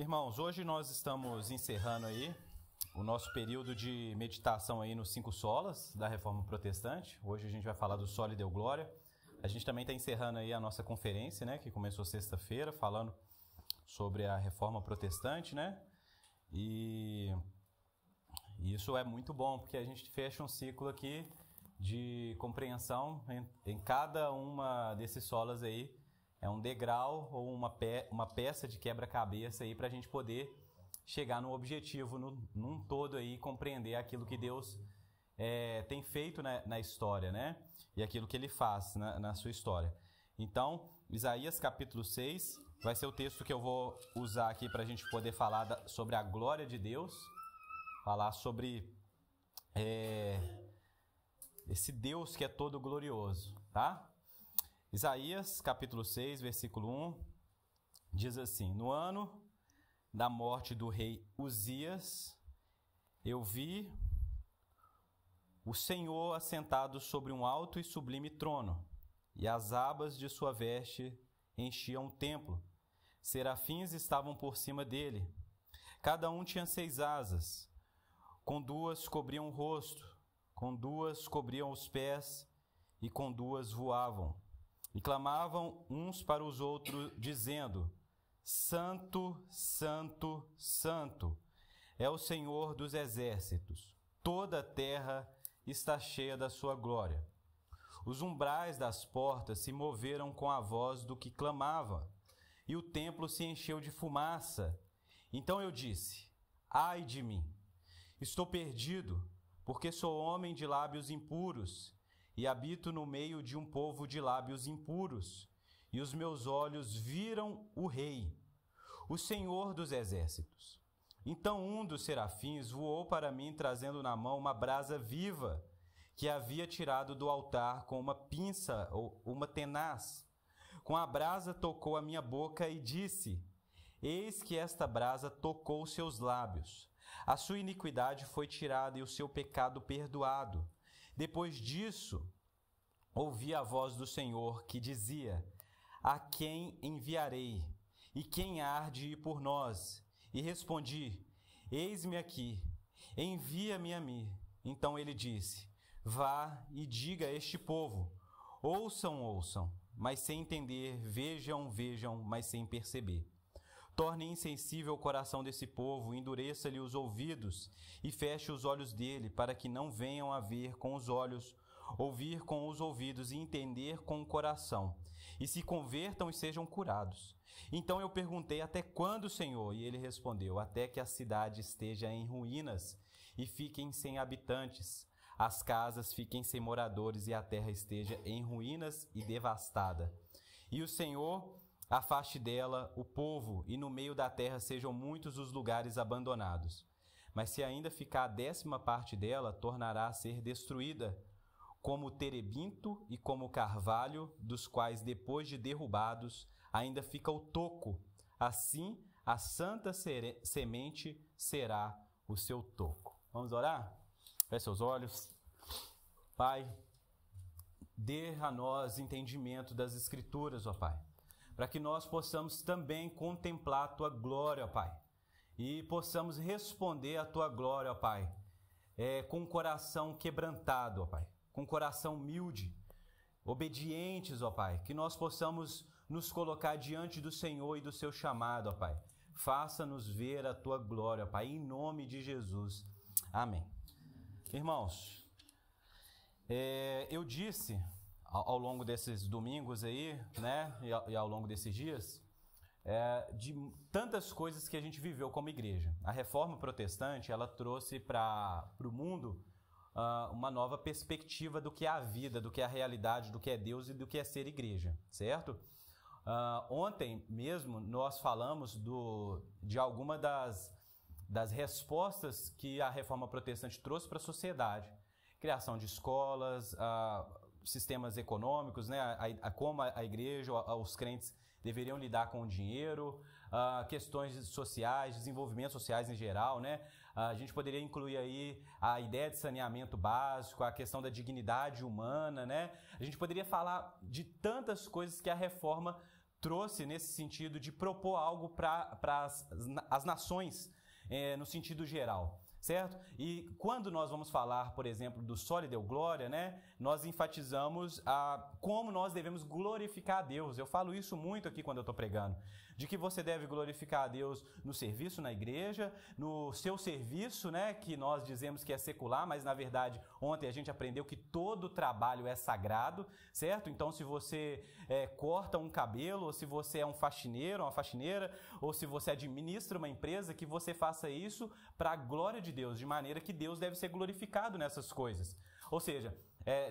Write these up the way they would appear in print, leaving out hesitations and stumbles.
Irmãos, hoje nós estamos encerrando aí o nosso período de meditação aí nos 5 solas da Reforma Protestante. Hoje a gente vai falar do Soli Deo Gloria. A gente também está encerrando aí a nossa conferência, né, que começou sexta-feira, falando sobre a Reforma Protestante, né? E isso é muito bom, porque a gente fecha um ciclo aqui de compreensão em cada uma desses solas aí. É um degrau ou uma peça de quebra-cabeça aí para a gente poder chegar no objetivo, num todo aí, compreender aquilo que Deus tem feito na história, né? E aquilo que Ele faz na sua história. Então, Isaías capítulo 6 vai ser o texto que eu vou usar aqui para a gente poder falar sobre a glória de Deus, falar sobre esse Deus que é todo glorioso, tá? Isaías, capítulo 6, versículo 1, diz assim: No ano da morte do rei Uzias, eu vi o Senhor assentado sobre um alto e sublime trono, e as abas de sua veste enchiam o templo. Serafins estavam por cima dele. Cada um tinha 6 asas, com 2 cobriam o rosto, com 2 cobriam os pés, e com 2 voavam. E clamavam uns para os outros, dizendo: Santo, Santo, Santo, é o Senhor dos exércitos. Toda a terra está cheia da sua glória. Os umbrais das portas se moveram com a voz do que clamava, e o templo se encheu de fumaça. Então eu disse: Ai de mim! Estou perdido, porque sou homem de lábios impuros, e habito no meio de um povo de lábios impuros, e os meus olhos viram o Rei, o Senhor dos exércitos. Então um dos serafins voou para mim, trazendo na mão uma brasa viva, que havia tirado do altar com uma pinça ou uma tenaz. Com a brasa tocou a minha boca e disse: Eis que esta brasa tocou os seus lábios. A sua iniquidade foi tirada e o seu pecado perdoado. Depois disso, ouvi a voz do Senhor que dizia: A quem enviarei? E quem há de ir por nós? E respondi: Eis-me aqui, envia-me a mim. Então ele disse: Vá e diga a este povo: Ouçam, ouçam, mas sem entender, vejam, vejam, mas sem perceber. Torne insensível o coração desse povo, endureça-lhe os ouvidos e feche os olhos dele, para que não venham a ver com os olhos, ouvir com os ouvidos e entender com o coração, e se convertam e sejam curados. Então eu perguntei: Até quando, Senhor? E ele respondeu: Até que a cidade esteja em ruínas e fiquem sem habitantes, as casas fiquem sem moradores e a terra esteja em ruínas e devastada. E o Senhor afaste dela o povo, e no meio da terra sejam muitos os lugares abandonados. Mas se ainda ficar a 10ª parte dela, tornará a ser destruída, como o terebinto e como o carvalho, dos quais, depois de derrubados, ainda fica o toco. Assim, a santa semente será o seu toco. Vamos orar? Feche seus olhos. Pai, dê a nós entendimento das Escrituras, ó Pai, para que nós possamos também contemplar a Tua glória, ó Pai, e possamos responder à Tua glória, ó Pai, com o coração quebrantado, ó Pai, com o coração humilde, obedientes, ó Pai, que nós possamos nos colocar diante do Senhor e do Seu chamado, ó Pai. Faça-nos ver a Tua glória, ó Pai, em nome de Jesus. Amém. Irmãos, eu disse ao longo desses domingos aí, né, e ao longo desses dias, de tantas coisas que a gente viveu como igreja. A Reforma Protestante, ela trouxe para o mundo uma nova perspectiva do que é a vida, do que é a realidade, do que é Deus e do que é ser igreja, certo? Ontem mesmo nós falamos de alguma das respostas que a Reforma Protestante trouxe para a sociedade. Criação de escolas, sistemas econômicos, né? Como a igreja, os crentes deveriam lidar com o dinheiro, questões sociais, desenvolvimentos sociais em geral, né? A gente poderia incluir aí a ideia de saneamento básico, a questão da dignidade humana, né? A gente poderia falar de tantas coisas que a reforma trouxe nesse sentido de propor algo para as nações, no sentido geral. Certo? E quando nós vamos falar, por exemplo, do Soli Deo Glória, né, nós enfatizamos como nós devemos glorificar a Deus. Eu falo isso muito aqui quando eu estou pregando, de que você deve glorificar a Deus no serviço na igreja, no seu serviço, né, que nós dizemos que é secular, mas na verdade ontem a gente aprendeu que todo trabalho é sagrado, certo? Então se você corta um cabelo, ou se você é um faxineiro, uma faxineira, ou se você administra uma empresa, que você faça isso para a glória de Deus, de maneira que Deus deve ser glorificado nessas coisas. Ou seja,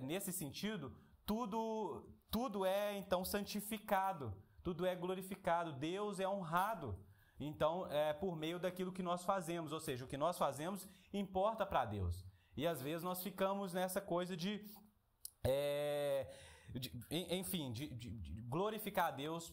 nesse sentido, tudo é então santificado, tudo é glorificado, Deus é honrado, então por meio daquilo que nós fazemos, ou seja, o que nós fazemos importa para Deus. E às vezes nós ficamos nessa coisa de glorificar a Deus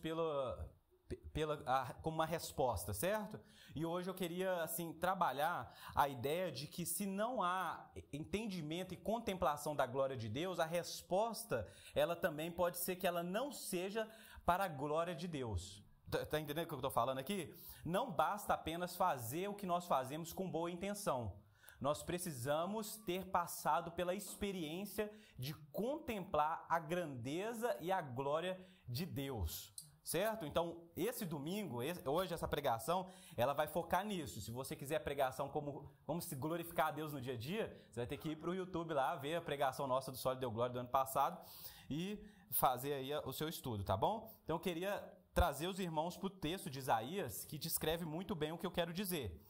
como uma resposta, certo? E hoje eu queria assim trabalhar a ideia de que se não há entendimento e contemplação da glória de Deus, a resposta ela também pode ser que ela não seja para a glória de Deus. Tá entendendo o que eu estou falando aqui? Não basta apenas fazer o que nós fazemos com boa intenção. Nós precisamos ter passado pela experiência de contemplar a grandeza e a glória de Deus. Certo? Então, esse domingo, hoje essa pregação, ela vai focar nisso. Se você quiser a pregação como se glorificar a Deus no dia a dia, você vai ter que ir para o YouTube lá, ver a pregação nossa do Soli Deo Glória do ano passado e fazer aí o seu estudo, tá bom? Então, eu queria trazer os irmãos para o texto de Isaías, que descreve muito bem o que eu quero dizer.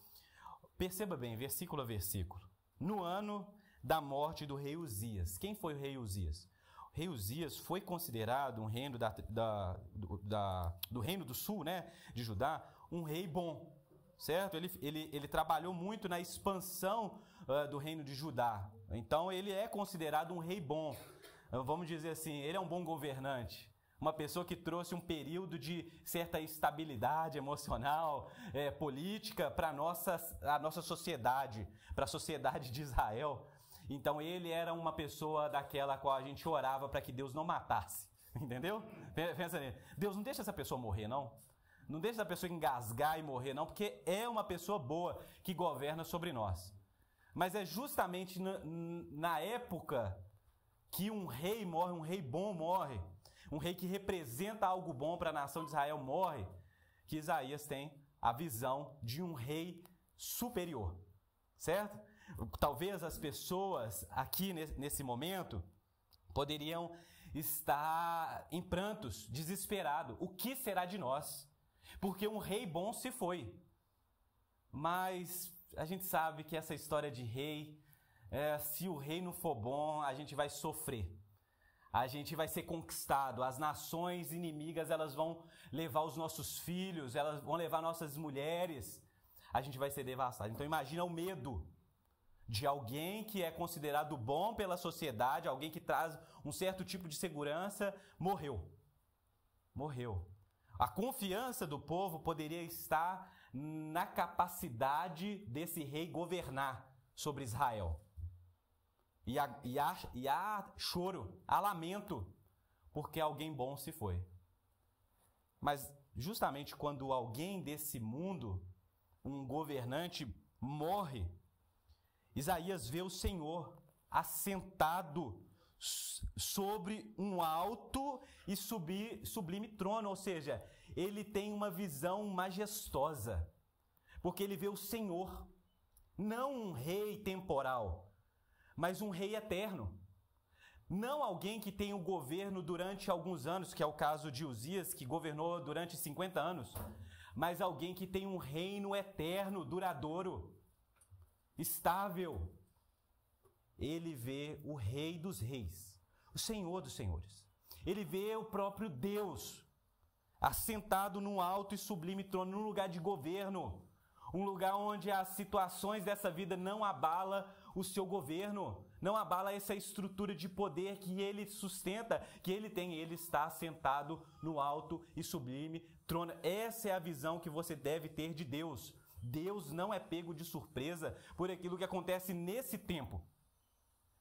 Perceba bem, versículo a versículo. No ano da morte do rei Uzias. Quem foi o rei Uzias? O rei Uzias foi considerado um reino do reino do sul, né, de Judá, um rei bom, certo? Ele trabalhou muito na expansão do reino de Judá. Então, ele é considerado um rei bom. Vamos dizer assim, ele é um bom governante. Uma pessoa que trouxe um período de certa estabilidade emocional, política para a nossa sociedade, para a sociedade de Israel. Então, ele era uma pessoa daquela qual a gente orava para que Deus não matasse. Entendeu? Pensa nele. Deus não deixa essa pessoa morrer, não. Não deixa essa pessoa engasgar e morrer, não, porque é uma pessoa boa que governa sobre nós. Mas é justamente na época que um rei morre, um rei bom morre, um rei que representa algo bom para a nação de Israel morre, que Isaías tem a visão de um rei superior, certo? Talvez as pessoas aqui nesse momento poderiam estar em prantos, desesperados. O que será de nós? Porque um rei bom se foi. Mas a gente sabe que essa história de rei, se o rei não for bom, a gente vai sofrer. A gente vai ser conquistado. As nações inimigas, elas vão levar os nossos filhos, elas vão levar nossas mulheres. A gente vai ser devastado. Então imagina o medo de alguém que é considerado bom pela sociedade, alguém que traz um certo tipo de segurança, morreu. A confiança do povo poderia estar na capacidade desse rei governar sobre Israel. E há choro, há lamento, porque alguém bom se foi. Mas justamente quando alguém desse mundo, um governante, morre, Isaías vê o Senhor assentado sobre um alto e sublime trono, ou seja, ele tem uma visão majestosa, porque ele vê o Senhor, não um rei temporal, mas um rei eterno. Não alguém que tem o governo durante alguns anos, que é o caso de Uzias, que governou durante 50 anos, mas alguém que tem um reino eterno, duradouro, estável. Ele vê o Rei dos Reis, o Senhor dos Senhores. Ele vê o próprio Deus assentado num alto e sublime trono, num lugar de governo, um lugar onde as situações dessa vida não abalam o seu governo, não abala essa estrutura de poder que ele sustenta, que ele tem. Ele está sentado no alto e sublime trono. Essa é a visão que você deve ter de Deus. Deus não é pego de surpresa por aquilo que acontece nesse tempo.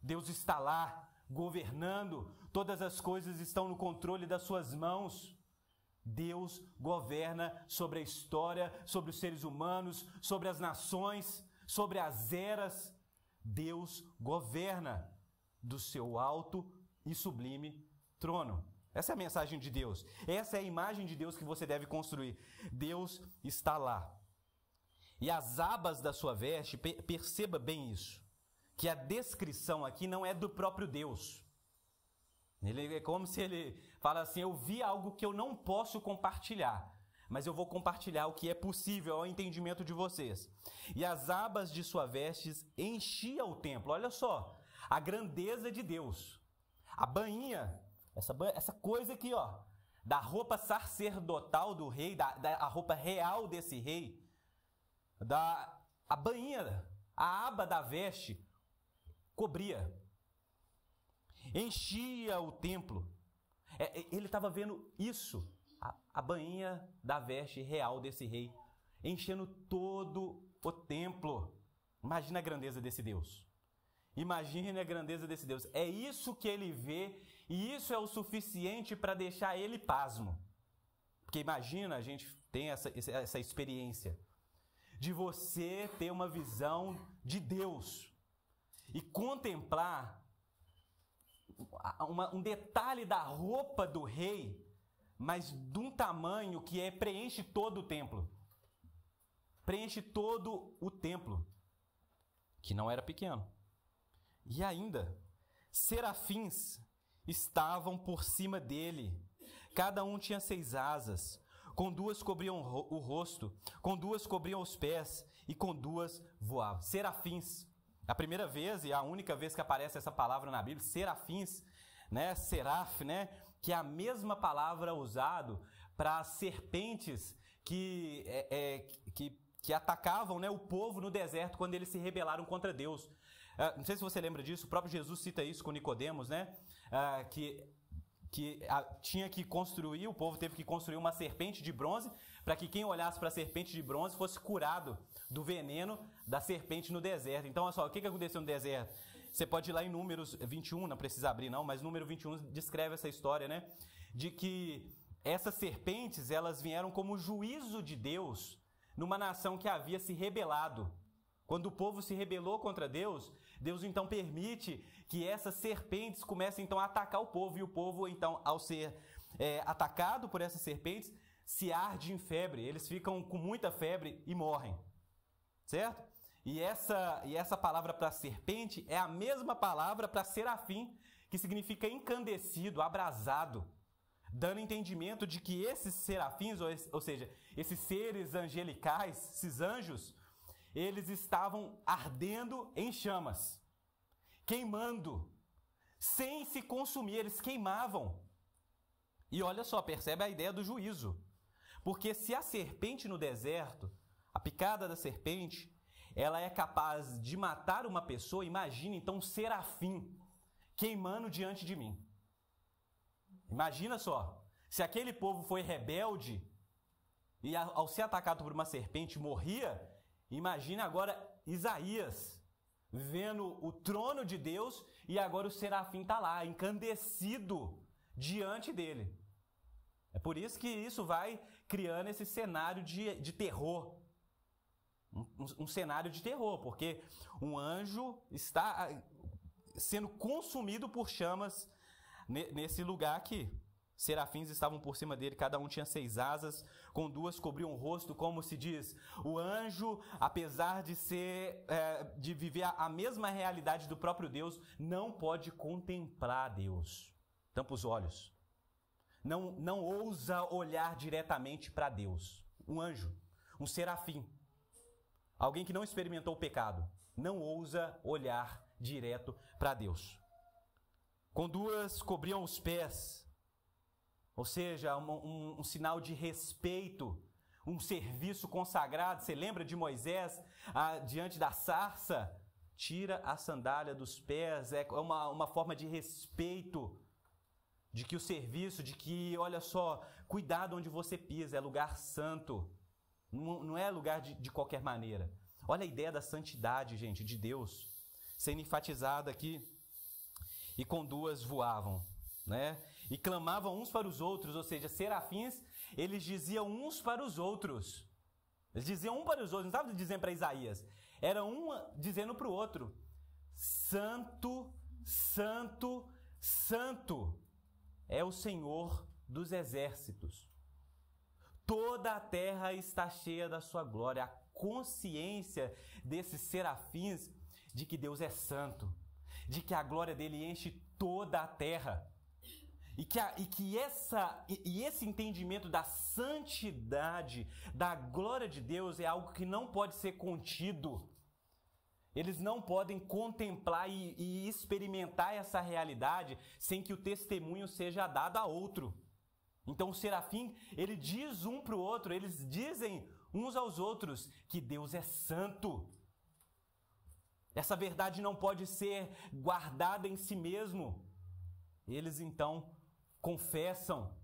Deus está lá, governando, todas as coisas estão no controle das suas mãos. Deus governa sobre a história, sobre os seres humanos, sobre as nações, sobre as eras. Deus governa do seu alto e sublime trono. Essa é a mensagem de Deus. Essa é a imagem de Deus que você deve construir. Deus está lá. E as abas da sua veste, perceba bem isso, que a descrição aqui não é do próprio Deus. Ele é como se ele fala assim, eu vi algo que eu não posso compartilhar, mas eu vou compartilhar o que é possível ao entendimento de vocês. E as abas de sua vestes enchia o templo. Olha só, a grandeza de Deus. A bainha, essa coisa aqui, ó, da roupa sacerdotal do rei, da roupa real desse rei, a bainha, a aba da veste, cobria, enchia o templo. Ele estava vendo isso, a bainha da veste real desse rei, enchendo todo o templo. Imagina a grandeza desse Deus. Imagine a grandeza desse Deus. É isso que ele vê e isso é o suficiente para deixar ele pasmo. Porque imagina, a gente tem essa experiência de você ter uma visão de Deus e contemplar um detalhe da roupa do rei, mas de um tamanho que preenche todo o templo. Preenche todo o templo, que não era pequeno. E ainda, serafins estavam por cima dele. Cada um tinha 6 asas. Com 2 cobriam o rosto, com 2 cobriam os pés e com 2 voavam. Serafins. A primeira vez e a única vez que aparece essa palavra na Bíblia, serafins, né? Seraf, né? Que é a mesma palavra usada para as serpentes que atacavam, né, o povo no deserto quando eles se rebelaram contra Deus. Não sei se você lembra disso, o próprio Jesus cita isso com Nicodemos, né? Tinha que construir, o povo teve que construir uma serpente de bronze para que quem olhasse para a serpente de bronze fosse curado do veneno da serpente no deserto. Então, olha só, o que aconteceu no deserto? Você pode ir lá em Números 21, não precisa abrir não, mas Número 21 descreve essa história, né? De que essas serpentes, elas vieram como juízo de Deus numa nação que havia se rebelado. Quando o povo se rebelou contra Deus, Deus então permite que essas serpentes comecem então a atacar o povo. E o povo então, ao ser atacado por essas serpentes, se arde em febre. Eles ficam com muita febre e morrem. Certo? E essa palavra para serpente é a mesma palavra para serafim, que significa encandecido, abrasado. Dando entendimento de que esses serafins, ou seja, esses seres angelicais, esses anjos, eles estavam ardendo em chamas, queimando, sem se consumir, eles queimavam. E olha só, percebe a ideia do juízo. Porque se a serpente no deserto, a picada da serpente, ela é capaz de matar uma pessoa, imagine então um serafim queimando diante de mim. Imagina só, se aquele povo foi rebelde e ao ser atacado por uma serpente morria, imagina agora Isaías vendo o trono de Deus e agora o serafim está lá, encandecido diante dele. É por isso que isso vai criando esse cenário de terror. Um cenário de terror, porque um anjo está sendo consumido por chamas nesse lugar aqui. Serafins estavam por cima dele, cada um tinha 6 asas, com 2 cobriam o rosto, como se diz. O anjo, apesar de viver a mesma realidade do próprio Deus, não pode contemplar Deus. Tampa os olhos. Não ousa olhar diretamente para Deus. Um anjo, um serafim, alguém que não experimentou o pecado, não ousa olhar direto para Deus. Com 2 cobriam os pés, ou seja, um sinal de respeito, um serviço consagrado. Você lembra de Moisés diante da sarça? Tira a sandália dos pés, é uma forma de respeito, de que o serviço, de que, olha só, cuidado onde você pisa, é lugar santo, não é lugar de qualquer maneira. Olha a ideia da santidade, gente, de Deus, sendo enfatizada aqui. E com 2 voavam, né? e clamavam uns para os outros, ou seja, serafins, eles diziam uns para os outros. Eles diziam um para os outros, não estavam dizendo para Isaías. Era um dizendo para o outro: Santo, Santo, Santo é o Senhor dos exércitos. Toda a terra está cheia da sua glória. A consciência desses serafins de que Deus é santo, de que a glória dele enche toda a terra. E esse entendimento da santidade, da glória de Deus é algo que não pode ser contido. Eles não podem contemplar e experimentar essa realidade sem que o testemunho seja dado a outro. Então o serafim, ele diz um para o outro, eles dizem uns aos outros que Deus é santo. Essa verdade não pode ser guardada em si mesmo. Eles então confessam,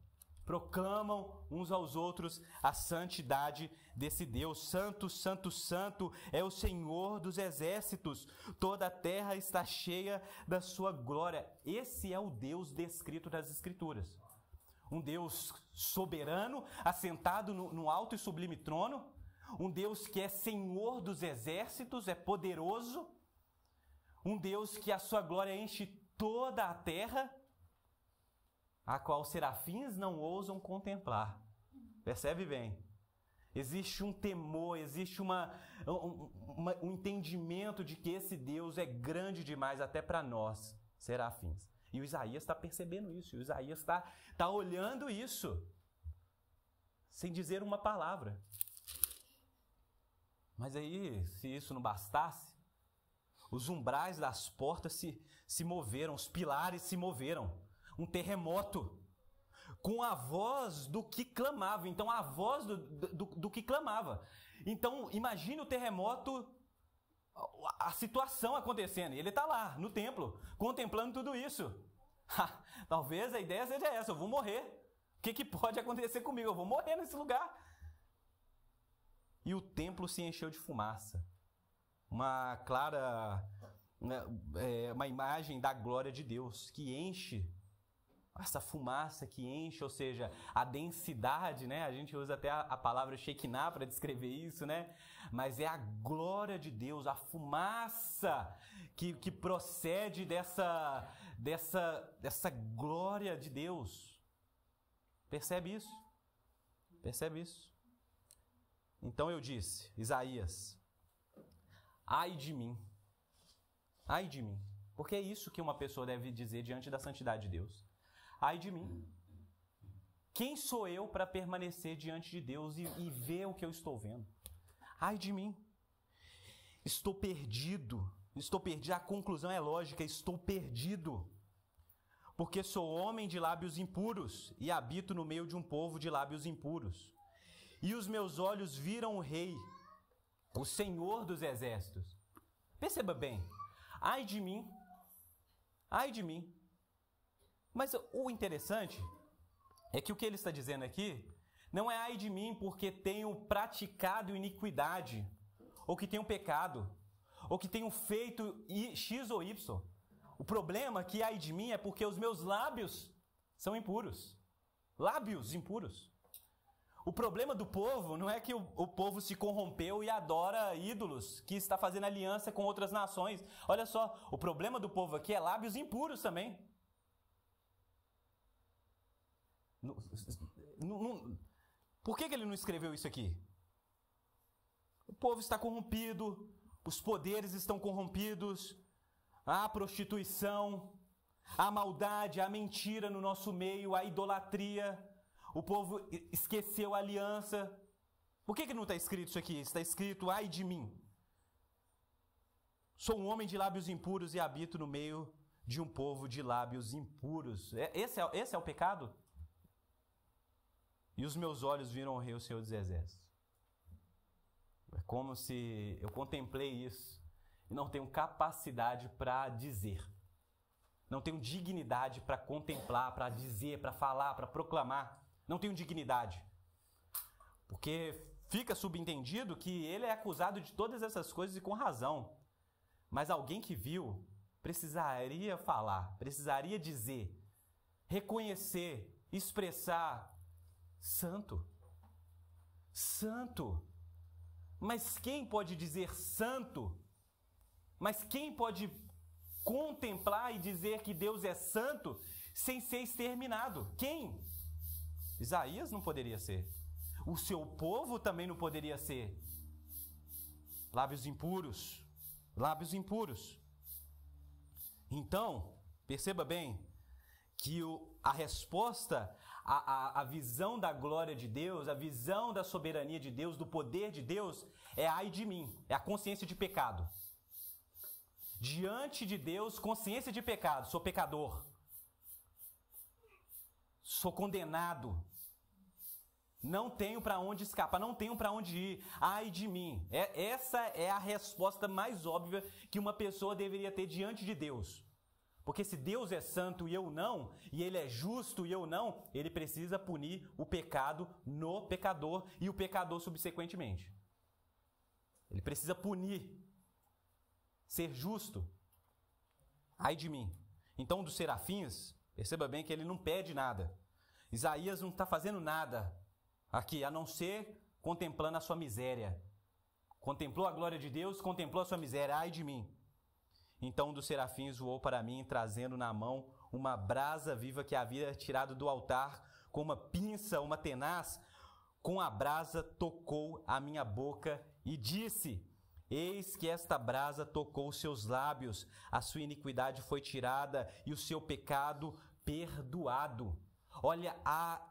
proclamam uns aos outros a santidade desse Deus. Santo, santo, santo é o Senhor dos exércitos. Toda a terra está cheia da sua glória. Esse é o Deus descrito nas Escrituras. Um Deus soberano, assentado no alto e sublime trono. Um Deus que é Senhor dos exércitos, é poderoso. Um Deus que a sua glória enche toda a terra, a qual os serafins não ousam contemplar. Percebe bem? Existe um temor, existe um entendimento de que esse Deus é grande demais até para nós, serafins. E o Isaías está percebendo isso, o Isaías está olhando isso, sem dizer uma palavra. Mas aí, se isso não bastasse, os umbrais das portas se moveram, os pilares se moveram. Um terremoto, com a voz do que clamava. Então, a voz do que clamava. Então, imagine o terremoto, a situação acontecendo. Ele está lá, no templo, contemplando tudo isso. Talvez a ideia seja essa: eu vou morrer. O que pode acontecer comigo? Eu vou morrer nesse lugar. E o templo se encheu de fumaça. Uma clara, uma imagem da glória de Deus, que enche. Essa fumaça que enche, ou seja, a densidade, né? A gente usa até a palavra Shekinah para descrever isso, né? Mas é a glória de Deus, a fumaça que procede dessa glória de Deus. Percebe isso? Percebe isso? Então eu disse, Isaías: ai de mim, ai de mim. Porque é isso que uma pessoa deve dizer diante da santidade de Deus. Ai de mim. Quem sou eu para permanecer diante de Deus e ver o que eu estou vendo? Ai de mim. Estou perdido. Estou perdido. A conclusão é lógica. Estou perdido. Porque sou homem de lábios impuros e habito no meio de um povo de lábios impuros. E os meus olhos viram o Rei, o Senhor dos exércitos. Perceba bem. Ai de mim. Ai de mim. Mas o interessante é que o que ele está dizendo aqui não é ai de mim porque tenho praticado iniquidade, ou que tenho pecado, ou que tenho feito X ou Y. O problema que ai de mim é porque os meus lábios são impuros. Lábios impuros. O problema do povo não é que o povo se corrompeu e adora ídolos, que está fazendo aliança com outras nações. Olha só, o problema do povo aqui é lábios impuros também. Por que ele não escreveu isso aqui? O povo está corrompido, os poderes estão corrompidos, há prostituição, há maldade, há mentira no nosso meio, há idolatria, o povo esqueceu a aliança. Por que não está escrito isso aqui? Está escrito: ai de mim. Sou um homem de lábios impuros e habito no meio de um povo de lábios impuros. Esse é o pecado? E os meus olhos viram o Rei, o Senhor dos Exércitos. É como se eu contemplei isso e não tenho capacidade para dizer. Não tenho dignidade para contemplar, para dizer, para falar, para proclamar. Não tenho dignidade. Porque fica subentendido que ele é acusado de todas essas coisas e com razão. Mas alguém que viu precisaria falar, precisaria dizer. reconhecer, expressar: santo, santo. Mas quem pode dizer santo? Mas quem pode contemplar e dizer que Deus é santo sem ser exterminado? Quem? Isaías não poderia ser. O seu povo também não poderia ser. Lábios impuros. Lábios impuros. Então, perceba bem que a resposta, a visão da glória de Deus, a visão da soberania de Deus, do poder de Deus, é ai de mim, é a consciência de pecado. Diante de Deus, consciência de pecado, sou pecador, sou condenado, não tenho para onde escapar, não tenho para onde ir, ai de mim. Essa é a resposta mais óbvia que uma pessoa deveria ter diante de Deus. Porque se Deus é santo e eu não, e Ele é justo e eu não, Ele precisa punir o pecado no pecador e o pecador subsequentemente. Ele precisa punir, ser justo. Ai de mim. Então, dos serafins, perceba bem que ele não pede nada. Isaías não está fazendo nada aqui, a não ser contemplando a sua miséria. Contemplou a glória de Deus, contemplou a sua miséria. Ai de mim. Então um dos serafins voou para mim, trazendo na mão uma brasa viva que havia tirado do altar, com uma pinça, uma tenaz. Com a brasa tocou a minha boca e disse: eis que esta brasa tocou os seus lábios, a sua iniquidade foi tirada e o seu pecado perdoado. Olha a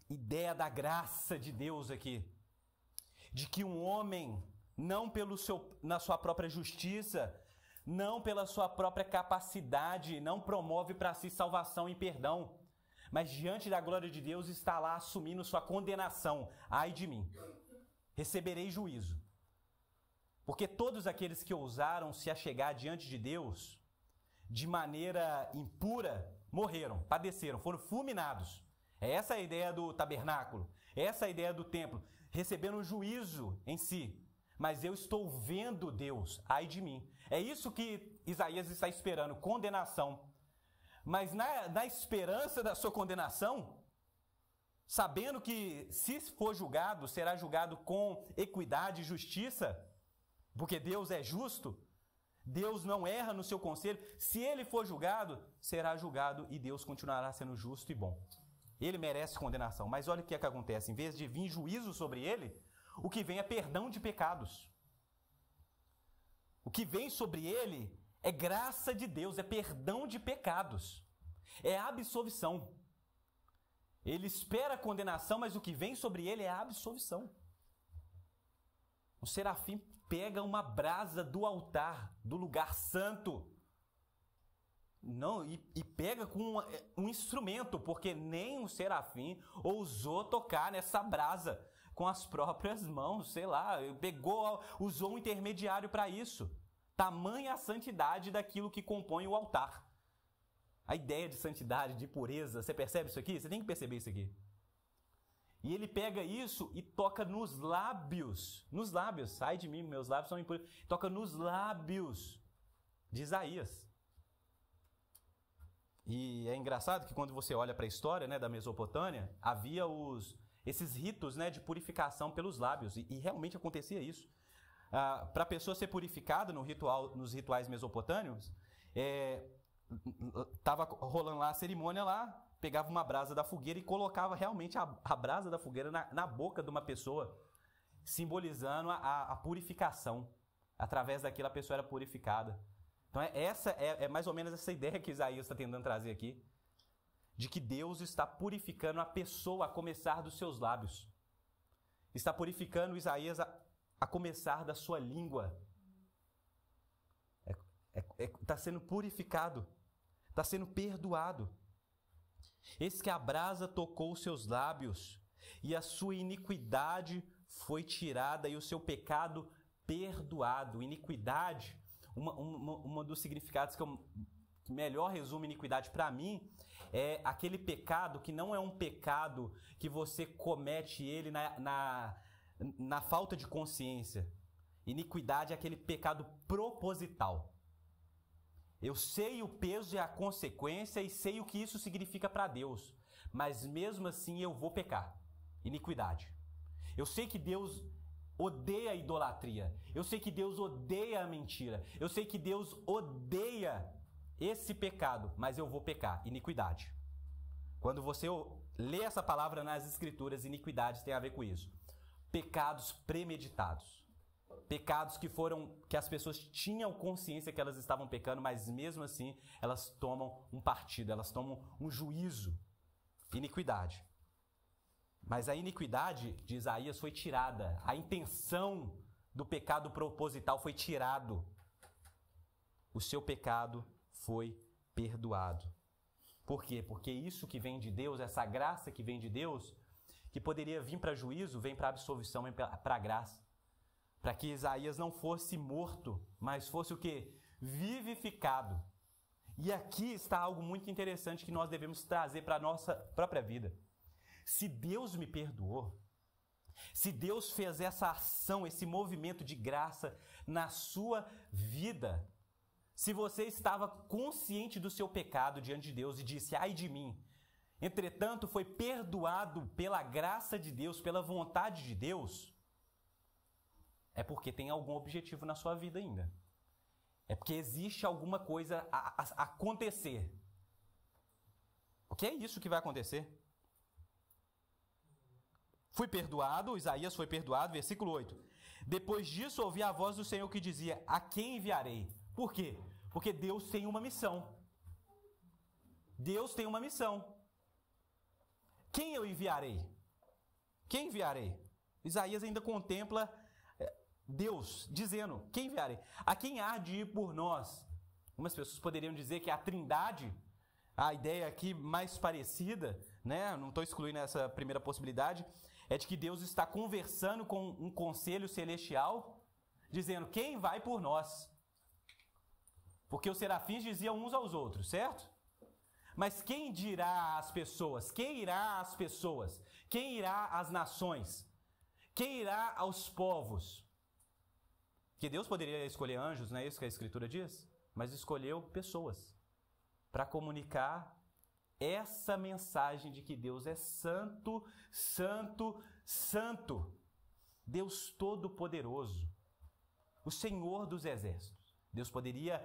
ideia da graça de Deus aqui, de que um homem, não na sua própria justiça, não pela sua própria capacidade, não promove para si salvação e perdão, mas diante da glória de Deus está lá assumindo sua condenação. Ai de mim, receberei juízo. Porque todos aqueles que ousaram se achegar diante de Deus de maneira impura, morreram, padeceram, foram fulminados. Essa é a ideia do tabernáculo, essa é a ideia do templo, recebendo um juízo em si. Mas eu estou vendo Deus, ai de mim. É isso que Isaías está esperando, condenação. Mas na esperança da sua condenação, sabendo que se for julgado, será julgado com equidade e justiça, porque Deus é justo, Deus não erra no seu conselho. Se ele for julgado, será julgado e Deus continuará sendo justo e bom. Ele merece condenação. Mas olha o que é que acontece. Em vez de vir juízo sobre ele, o que vem é perdão de pecados. O que vem sobre ele é graça de Deus, é perdão de pecados. É absolvição. Ele espera a condenação, mas o que vem sobre ele é a absolvição. O serafim pega uma brasa do altar, do lugar santo, e pega com um instrumento, porque nem o serafim ousou tocar nessa brasa com as próprias mãos, sei lá, usou um intermediário para isso. Tamanha a santidade daquilo que compõe o altar. A ideia de santidade, de pureza, você percebe isso aqui? Você tem que perceber isso aqui. E ele pega isso e toca nos lábios, sai de mim, meus lábios são impuros, toca nos lábios de Isaías. E é engraçado que quando você olha para a história, né, da Mesopotâmia, havia esses ritos, né, de purificação pelos lábios, e realmente acontecia isso. Para a pessoa ser purificada nos rituais mesopotâmicos, estava rolando lá a cerimônia lá, pegava uma brasa da fogueira e colocava realmente a brasa da fogueira na boca de uma pessoa, simbolizando a purificação. Através daquilo a pessoa era purificada. Então essa é mais ou menos essa ideia que Isaías está tentando trazer aqui, de que Deus está purificando a pessoa a começar dos seus lábios. Está purificando Isaías a começar da sua língua. Está sendo purificado, está sendo perdoado. Eis que a brasa tocou os seus lábios, e a sua iniquidade foi tirada, e o seu pecado perdoado. Iniquidade, um dos significados que eu melhor resume iniquidade para mim, é aquele pecado que não é um pecado que você comete ele na falta de consciência. Iniquidade é aquele pecado proposital. Eu sei o peso e a consequência e sei o que isso significa para Deus, mas mesmo assim eu vou pecar. Iniquidade. Eu sei que Deus odeia a idolatria. Eu sei que Deus odeia a mentira. Eu sei que Deus odeia esse pecado, mas eu vou pecar. Iniquidade. Quando você lê essa palavra nas Escrituras, iniquidade tem a ver com isso. Pecados premeditados. Pecados que as pessoas tinham consciência que elas estavam pecando, mas mesmo assim elas tomam um partido, elas tomam um juízo. Iniquidade. Mas a iniquidade de Isaías foi tirada. A intenção do pecado proposital foi tirado. O seu pecado foi perdoado. Por quê? Porque isso que vem de Deus, essa graça que vem de Deus, que poderia vir para juízo, vem para absolvição, vem para a graça. Para que Isaías não fosse morto, mas fosse o quê? Vivificado. E aqui está algo muito interessante que nós devemos trazer para a nossa própria vida. Se Deus me perdoou, se Deus fez essa ação, esse movimento de graça na sua vida, se você estava consciente do seu pecado diante de Deus e disse, ai de mim, entretanto foi perdoado pela graça de Deus, pela vontade de Deus, é porque tem algum objetivo na sua vida ainda. É porque existe alguma coisa a acontecer. O que é isso que vai acontecer? Fui perdoado, Isaías foi perdoado, versículo 8. Depois disso ouvi a voz do Senhor que dizia, a quem enviarei? Por quê? Porque Deus tem uma missão. Deus tem uma missão. Quem eu enviarei? Quem enviarei? Isaías ainda contempla Deus dizendo, quem enviarei? A quem há de ir por nós? Algumas pessoas poderiam dizer que a Trindade, a ideia aqui mais parecida, né? Não estou excluindo essa primeira possibilidade, é de que Deus está conversando com um conselho celestial, dizendo, quem vai por nós? Porque os serafins diziam uns aos outros, certo? Mas quem dirá às pessoas? Quem irá às pessoas? Quem irá às nações? Quem irá aos povos? Porque Deus poderia escolher anjos, não é isso que a Escritura diz? Mas escolheu pessoas para comunicar essa mensagem de que Deus é santo, santo, santo. Deus Todo-Poderoso. O Senhor dos Exércitos. Deus poderia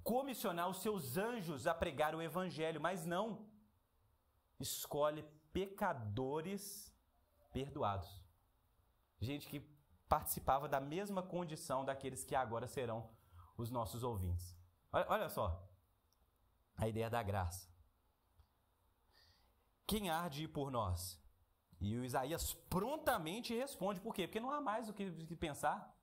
comissionar os seus anjos a pregar o Evangelho, mas não. Escolhe pecadores perdoados. Gente que participava da mesma condição daqueles que agora serão os nossos ouvintes. Olha só a ideia da graça. Quem há de ir por nós? E o Isaías prontamente responde. Por quê? Porque não há mais o que pensar.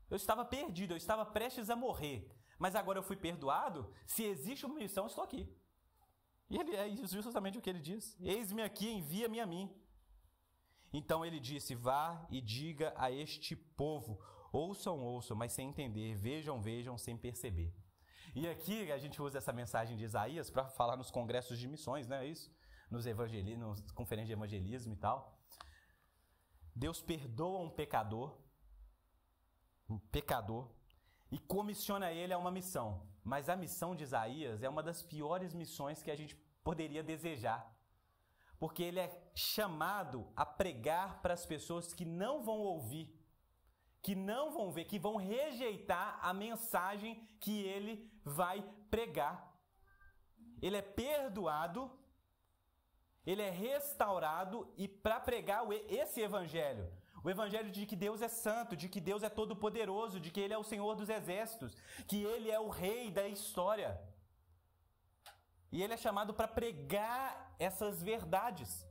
Eu estava perdido, eu estava prestes a morrer. Mas agora eu fui perdoado. Se existe uma missão, eu estou aqui. E ele é justamente o que ele diz. Eis-me aqui, envia-me a mim. Então ele disse, vá e diga a este povo, ouçam, mas sem entender, vejam, sem perceber. E aqui a gente usa essa mensagem de Isaías para falar nos congressos de missões, não é isso? Nos conferências de evangelismo e tal. Deus perdoa um pecador, e comissiona ele a uma missão. Mas a missão de Isaías é uma das piores missões que a gente poderia desejar. Porque ele é chamado a pregar para as pessoas que não vão ouvir, que não vão ver, que vão rejeitar a mensagem que ele vai pregar. Ele é perdoado, ele é restaurado e para pregar esse evangelho, o evangelho de que Deus é santo, de que Deus é todo-poderoso, de que ele é o Senhor dos exércitos, que ele é o rei da história. E ele é chamado para pregar essas verdades.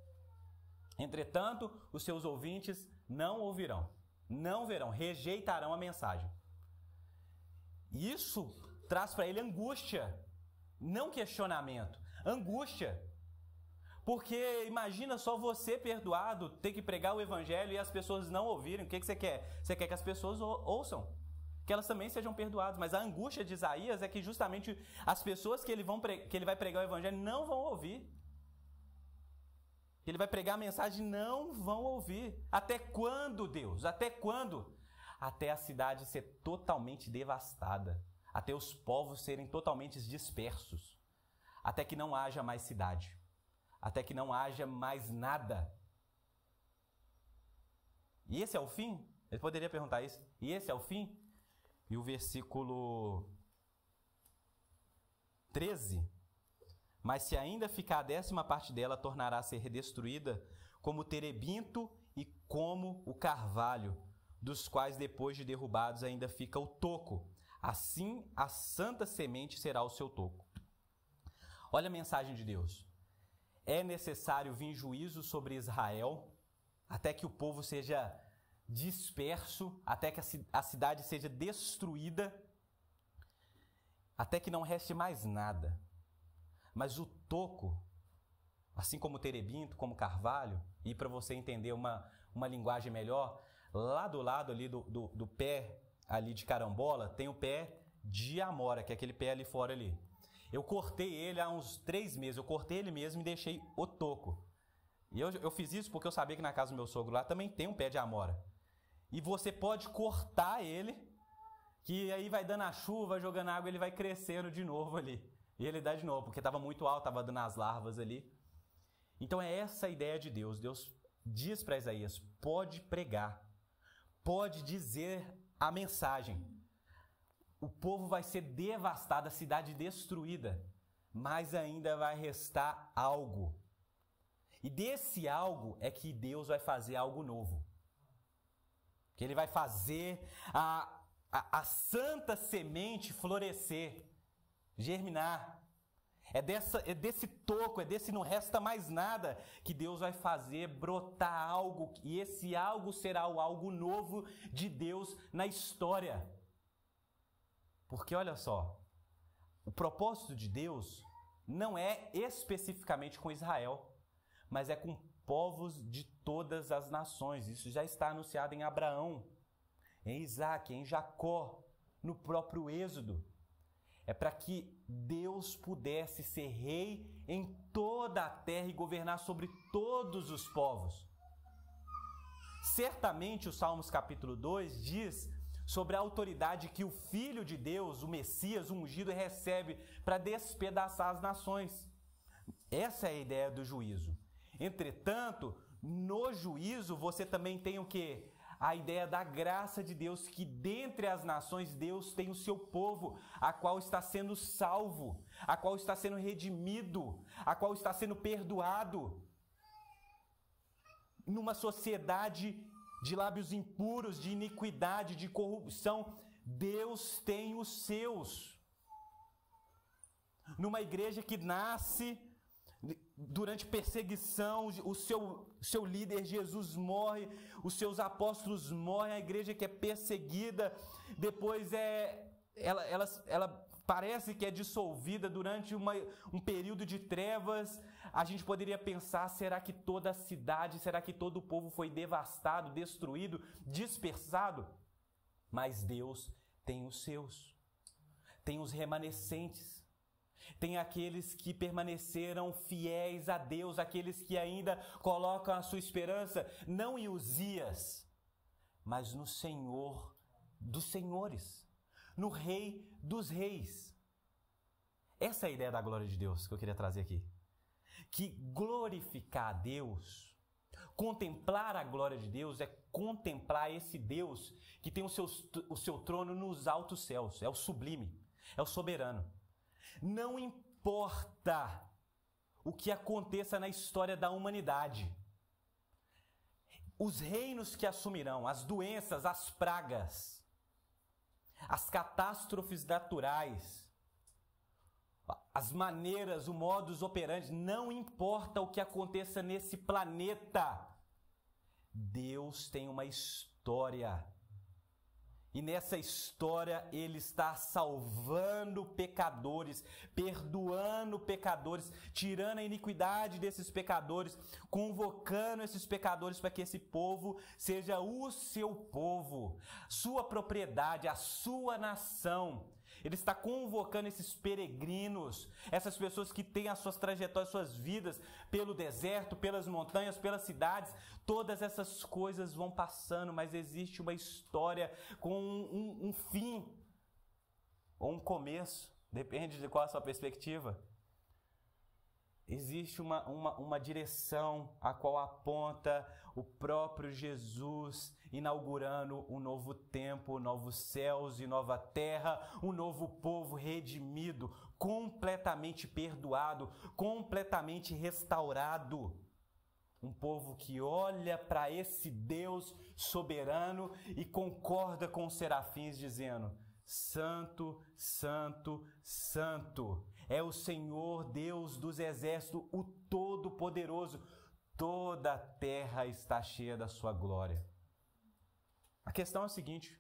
Entretanto, os seus ouvintes não ouvirão, não verão, rejeitarão a mensagem. Isso traz para ele angústia, não questionamento, angústia. Porque imagina só você perdoado ter que pregar o evangelho e as pessoas não ouvirem. O que você quer? Você quer que as pessoas ouçam, que elas também sejam perdoadas. Mas a angústia de Isaías é que justamente as pessoas que ele vai pregar o evangelho não vão ouvir. Ele vai pregar a mensagem e não vão ouvir. Até quando, Deus? Até quando? Até a cidade ser totalmente devastada. até os povos serem totalmente dispersos, até que não haja mais cidade, até que não haja mais nada. E esse é o fim? Ele poderia perguntar isso. E esse é o fim? E o versículo 13. Mas se ainda ficar a 10ª parte dela, tornará a ser destruída, como o terebinto e como o carvalho, dos quais depois de derrubados ainda fica o toco. Assim a santa semente será o seu toco. Olha a mensagem de Deus. É necessário vir juízo sobre Israel, até que o povo seja disperso, até que a cidade seja destruída, até que não reste mais nada. Mas o toco, assim como o terebinto, como o carvalho, e para você entender uma linguagem melhor, lá do lado ali do pé ali de carambola, tem o pé de amora, que é aquele pé ali fora ali. Eu cortei ele há uns 3 meses, eu cortei ele mesmo e deixei o toco. E eu fiz isso porque eu sabia que na casa do meu sogro lá também tem um pé de amora. E você pode cortar ele, que aí vai dando a chuva, jogando água, ele vai crescendo de novo ali. E ele dá de novo, porque estava muito alto, estava dando as larvas ali. Então é essa a ideia de Deus. Deus diz para Isaías, pode pregar, pode dizer a mensagem. O povo vai ser devastado, a cidade destruída, mas ainda vai restar algo. E desse algo é que Deus vai fazer algo novo. Que Ele vai fazer a santa semente florescer, germinar. É desse toco, é desse não resta mais nada, que Deus vai fazer brotar algo, e esse algo será o algo novo de Deus na história. Porque olha só, o propósito de Deus não é especificamente com Israel, mas é com povos de todas as nações. Isso já está anunciado em Abraão, em Isaac, em Jacó, no próprio Êxodo. É para que Deus pudesse ser rei em toda a terra e governar sobre todos os povos. Certamente o Salmos capítulo 2 diz sobre a autoridade que o Filho de Deus, o Messias, o ungido, recebe para despedaçar as nações. Essa é a ideia do juízo. Entretanto, no juízo você também tem o quê? A ideia da graça de Deus, que dentre as nações Deus tem o seu povo, a qual está sendo salvo, a qual está sendo redimido, a qual está sendo perdoado. Numa sociedade de lábios impuros, de iniquidade, de corrupção, Deus tem os seus. Numa igreja que nasce durante perseguição, o seu líder Jesus morre, os seus apóstolos morrem, a igreja que é perseguida, depois ela parece que é dissolvida durante um período de trevas. A gente poderia pensar, será que toda a cidade, será que todo o povo foi devastado, destruído, dispersado? Mas Deus tem os seus, tem os remanescentes. Tem aqueles que permaneceram fiéis a Deus, aqueles que ainda colocam a sua esperança não em Uzias, mas no Senhor dos senhores, no Rei dos reis. Essa é a ideia da glória de Deus que eu queria trazer aqui. Que glorificar a Deus, contemplar a glória de Deus, é contemplar esse Deus que tem o seu trono nos altos céus, é o sublime, é o soberano. Não importa o que aconteça na história da humanidade, os reinos que assumirão, as doenças, as pragas, as catástrofes naturais, as maneiras, o modus operandi, não importa o que aconteça nesse planeta, Deus tem uma história. E nessa história Ele está salvando pecadores, perdoando pecadores, tirando a iniquidade desses pecadores, convocando esses pecadores para que esse povo seja o seu povo, sua propriedade, a sua nação. Ele está convocando esses peregrinos, essas pessoas que têm as suas trajetórias, suas vidas pelo deserto, pelas montanhas, pelas cidades. Todas essas coisas vão passando, mas existe uma história com um fim. ou um começo, depende de qual a sua perspectiva. Existe uma direção a qual aponta o próprio Jesus inaugurando um novo tempo, novos céus e nova terra, um novo povo redimido, completamente perdoado, completamente restaurado. Um povo que olha para esse Deus soberano e concorda com os serafins dizendo: Santo, Santo, Santo, é o Senhor Deus dos exércitos, o Todo-Poderoso. Toda a terra está cheia da sua glória. A questão é a seguinte,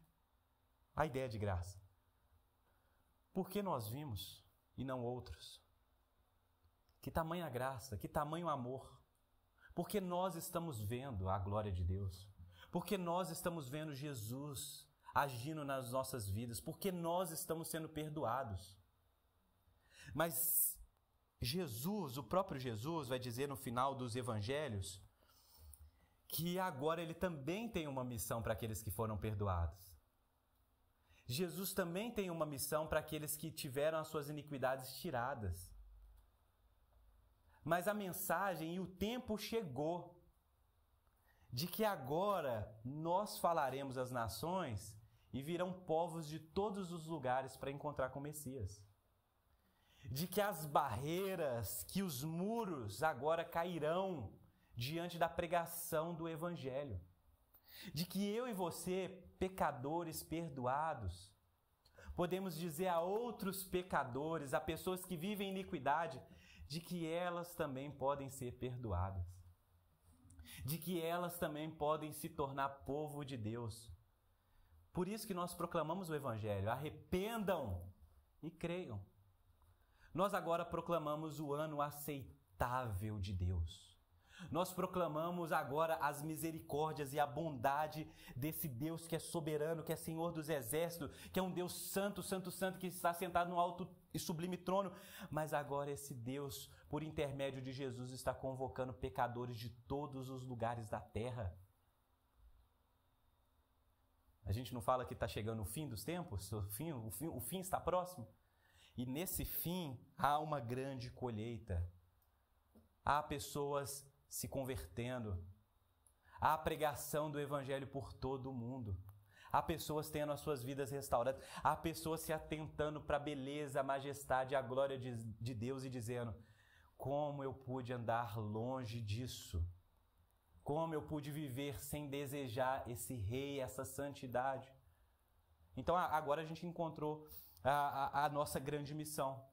a ideia de graça. Por que nós vimos e não outros? Que tamanha graça, que tamanho amor. Porque nós estamos vendo a glória de Deus. Porque nós estamos vendo Jesus agindo nas nossas vidas. Porque nós estamos sendo perdoados. Mas Jesus, o próprio Jesus, vai dizer no final dos evangelhos que agora ele também tem uma missão para aqueles que foram perdoados. Jesus também tem uma missão para aqueles que tiveram as suas iniquidades tiradas. Mas a mensagem e o tempo chegou de que agora nós falaremos às nações e virão povos de todos os lugares para encontrar com o Messias. De que as barreiras, que os muros agora cairão diante da pregação do Evangelho. De que eu e você, pecadores perdoados, podemos dizer a outros pecadores, a pessoas que vivem iniquidade, de que elas também podem ser perdoadas. De que elas também podem se tornar povo de Deus. Por isso que nós proclamamos o Evangelho. Arrependam e creiam. Nós agora proclamamos o ano aceitável de Deus. Nós proclamamos agora as misericórdias e a bondade desse Deus que é soberano, que é Senhor dos exércitos, que é um Deus santo, santo, santo, que está sentado no alto e sublime trono. Mas agora esse Deus, por intermédio de Jesus, está convocando pecadores de todos os lugares da terra. A gente não fala que está chegando o fim dos tempos? O fim está próximo? E nesse fim há uma grande colheita. Há pessoas se convertendo. Há a pregação do Evangelho por todo o mundo. Há pessoas tendo as suas vidas restauradas. Há pessoas se atentando para a beleza, a majestade, a glória de Deus e dizendo: como eu pude andar longe disso? Como eu pude viver sem desejar esse rei, essa santidade? Então agora a gente encontrou a nossa grande missão.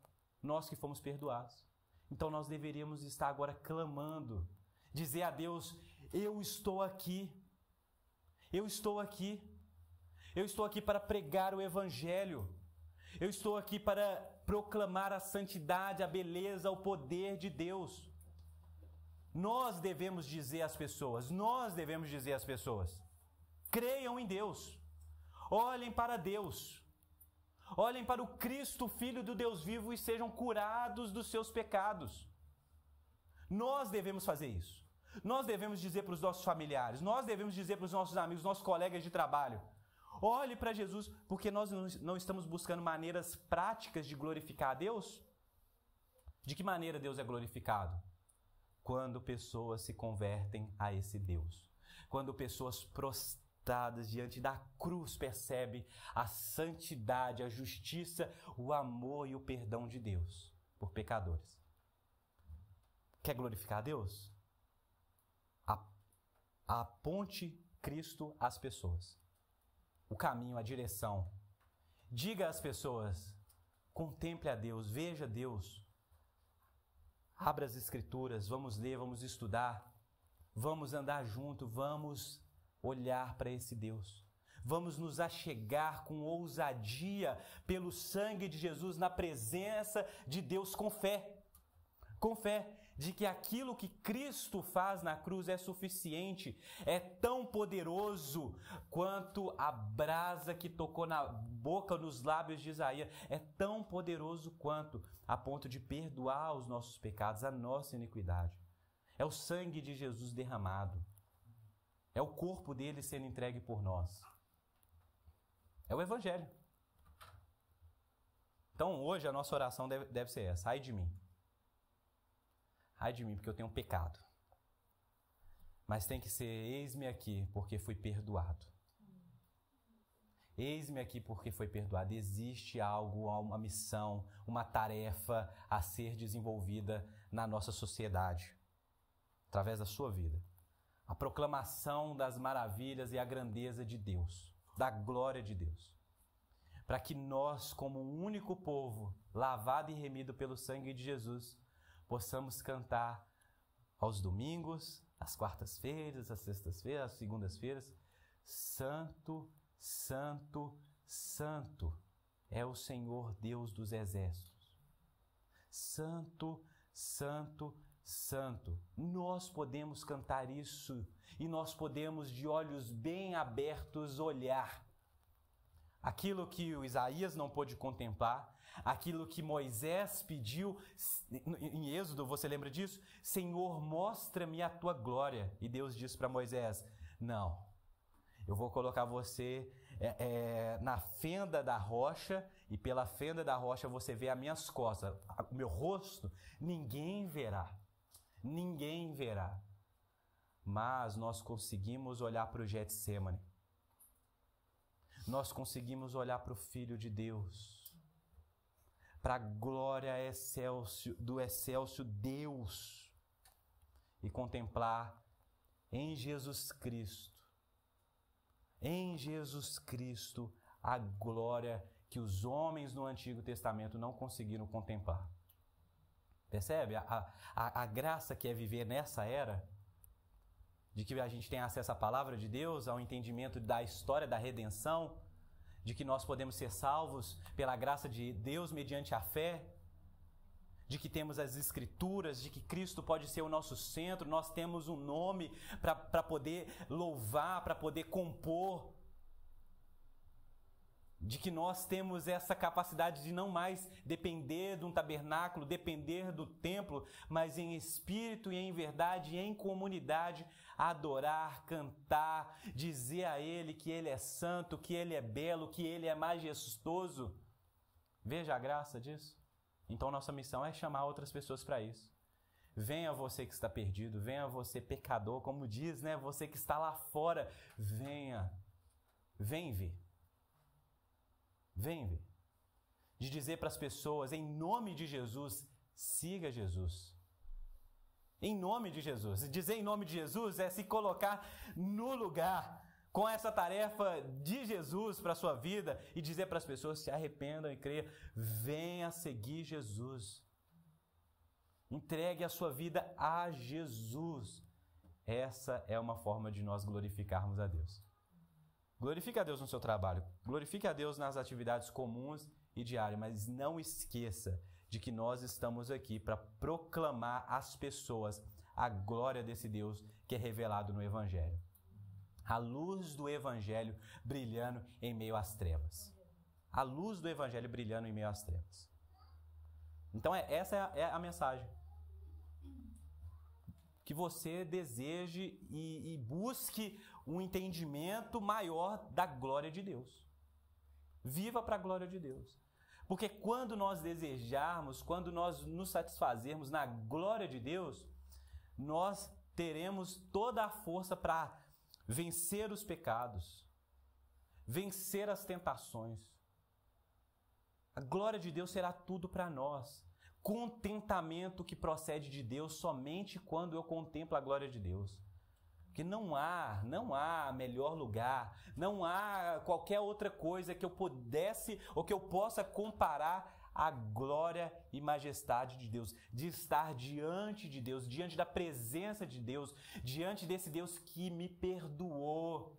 Nós que fomos perdoados. Então nós deveríamos estar agora clamando, dizer a Deus: eu estou aqui, eu estou aqui, eu estou aqui para pregar o Evangelho, eu estou aqui para proclamar a santidade, a beleza, o poder de Deus. Nós devemos dizer às pessoas, creiam em Deus, olhem para Deus, olhem para o Cristo, Filho do Deus vivo, e sejam curados dos seus pecados. Nós devemos fazer isso. Nós devemos dizer para os nossos familiares, nós devemos dizer para os nossos amigos, nossos colegas de trabalho: olhe para Jesus, porque nós não estamos buscando maneiras práticas de glorificar a Deus. De que maneira Deus é glorificado? Quando pessoas se convertem a esse Deus. Quando pessoas prostradas diante da cruz percebem a santidade, a justiça, o amor e o perdão de Deus por pecadores. Quer glorificar a Deus? Aponte Cristo às pessoas. O caminho, a direção. Diga às pessoas: contemple a Deus, veja Deus. Abra as Escrituras, vamos ler, vamos estudar, vamos andar junto, vamos olhar para esse Deus. Vamos nos achegar com ousadia pelo sangue de Jesus na presença de Deus com fé. Com fé de que aquilo que Cristo faz na cruz é suficiente, é tão poderoso quanto a brasa que tocou na boca, nos lábios de Isaías, é tão poderoso quanto, a ponto de perdoar os nossos pecados, a nossa iniquidade. É o sangue de Jesus derramado, é o corpo dele sendo entregue por nós. É o Evangelho. Então, hoje, a nossa oração deve ser essa. Ai de mim. Ai de mim, porque eu tenho um pecado. Mas tem que ser, eis-me aqui, porque fui perdoado. Eis-me aqui porque foi perdoado. Existe algo, uma missão, uma tarefa a ser desenvolvida na nossa sociedade, através da sua vida. A proclamação das maravilhas e a grandeza de Deus, da glória de Deus. Para que nós, como um único povo, lavado e remido pelo sangue de Jesus, possamos cantar aos domingos, às quartas-feiras, às sextas-feiras, às segundas-feiras, Santo, Santo, Santo é o Senhor Deus dos exércitos. Santo, Santo, Santo. Nós podemos cantar isso e nós podemos, de olhos bem abertos, olhar aquilo que o Isaías não pôde contemplar, aquilo que Moisés pediu em Êxodo, você lembra disso? Senhor, mostra-me a tua glória. E Deus disse para Moisés, não, eu vou colocar você na fenda da rocha e pela fenda da rocha você vê as minhas costas, o meu rosto, ninguém verá. Ninguém verá. Mas nós conseguimos olhar para o Getsêmani. Nós conseguimos olhar para o Filho de Deus, para a glória do excelso Deus e contemplar em Jesus Cristo, a glória que os homens no Antigo Testamento não conseguiram contemplar. Percebe? A graça que é viver nessa era, de que a gente tem acesso à palavra de Deus, ao entendimento da história da redenção, de que nós podemos ser salvos pela graça de Deus mediante a fé, de que temos as Escrituras, de que Cristo pode ser o nosso centro, nós temos um nome para poder louvar, para poder compor, de que nós temos essa capacidade de não mais depender de um tabernáculo, depender do templo, mas em espírito e em verdade e em comunidade, adorar, cantar, dizer a Ele que Ele é santo, que Ele é belo, que Ele é majestoso. Veja a graça disso. Então nossa missão é chamar outras pessoas para isso. Venha você que está perdido, venha você pecador, como diz, né? Você que está lá fora, venha, vem ver. Vem ver. De dizer para as pessoas, em nome de Jesus, siga Jesus. Em nome de Jesus. Dizer em nome de Jesus é se colocar no lugar, com essa tarefa de Jesus para a sua vida e dizer para as pessoas, se arrependam e creiam, venha seguir Jesus. Entregue a sua vida a Jesus. Essa é uma forma de nós glorificarmos a Deus. Glorifique a Deus no seu trabalho, glorifique a Deus nas atividades comuns e diárias, mas não esqueça de que nós estamos aqui para proclamar às pessoas a glória desse Deus que é revelado no Evangelho. A luz do Evangelho brilhando em meio às trevas. A luz do Evangelho brilhando em meio às trevas. Então essa é a mensagem. Que você deseje e busque um entendimento maior da glória de Deus. Viva para a glória de Deus. Porque quando nós desejarmos, quando nós nos satisfazermos na glória de Deus, nós teremos toda a força para vencer os pecados, vencer as tentações. A glória de Deus será tudo para nós. Contentamento que procede de Deus somente quando eu contemplo a glória de Deus. Porque não há melhor lugar, não há qualquer outra coisa que eu pudesse ou que eu possa comparar a glória e majestade de Deus, de estar diante de Deus, diante da presença de Deus, diante desse Deus que me perdoou.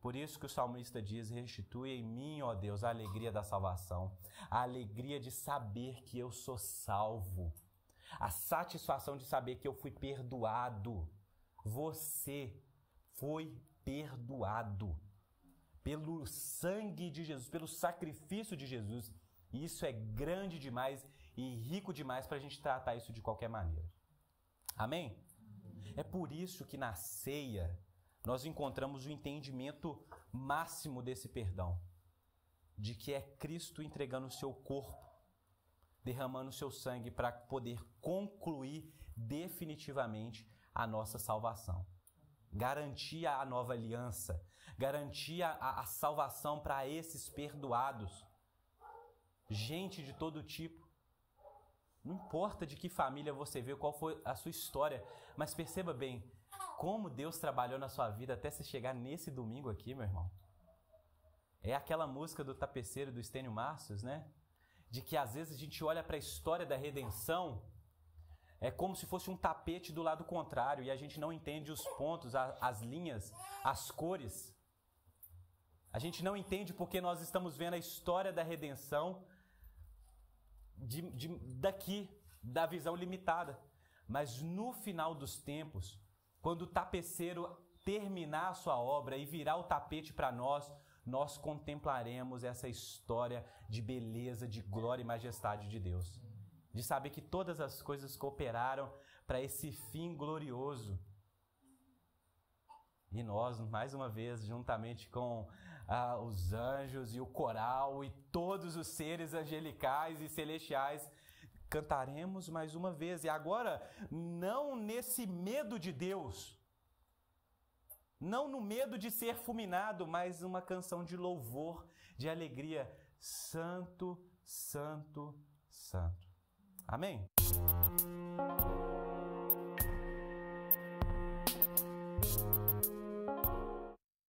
Por isso que o salmista diz, restitui em mim, ó Deus, a alegria da salvação, a alegria de saber que eu sou salvo, a satisfação de saber que eu fui perdoado. Você foi perdoado pelo sangue de Jesus, pelo sacrifício de Jesus. E isso é grande demais e rico demais para a gente tratar isso de qualquer maneira. Amém? É por isso que na ceia nós encontramos o entendimento máximo desse perdão. de que é Cristo entregando o seu corpo, derramando o seu sangue para poder concluir definitivamente a nossa salvação. Garantir a nova aliança, garantir a salvação para esses perdoados. Gente de todo tipo. Não importa de que família você veio, qual foi a sua história, mas perceba bem como Deus trabalhou na sua vida até você chegar nesse domingo aqui, meu irmão. É aquela música do Tapeceiro, do Estênio Marcius, né? De que às vezes a gente olha para a história da redenção, é como se fosse um tapete do lado contrário e a gente não entende os pontos, as linhas, as cores. A gente não entende porque nós estamos vendo a história da redenção daqui, da visão limitada. Mas no final dos tempos, quando o tapeceiro terminar a sua obra e virar o tapete para nós contemplaremos essa história de beleza, de glória e majestade de Deus. De saber que todas as coisas cooperaram para esse fim glorioso. E nós, mais uma vez, juntamente com os anjos e o coral e todos os seres angelicais e celestiais, cantaremos mais uma vez. E agora, não nesse medo de Deus, não no medo de ser fulminado, mas uma canção de louvor, de alegria. Santo, Santo, Santo. Amém?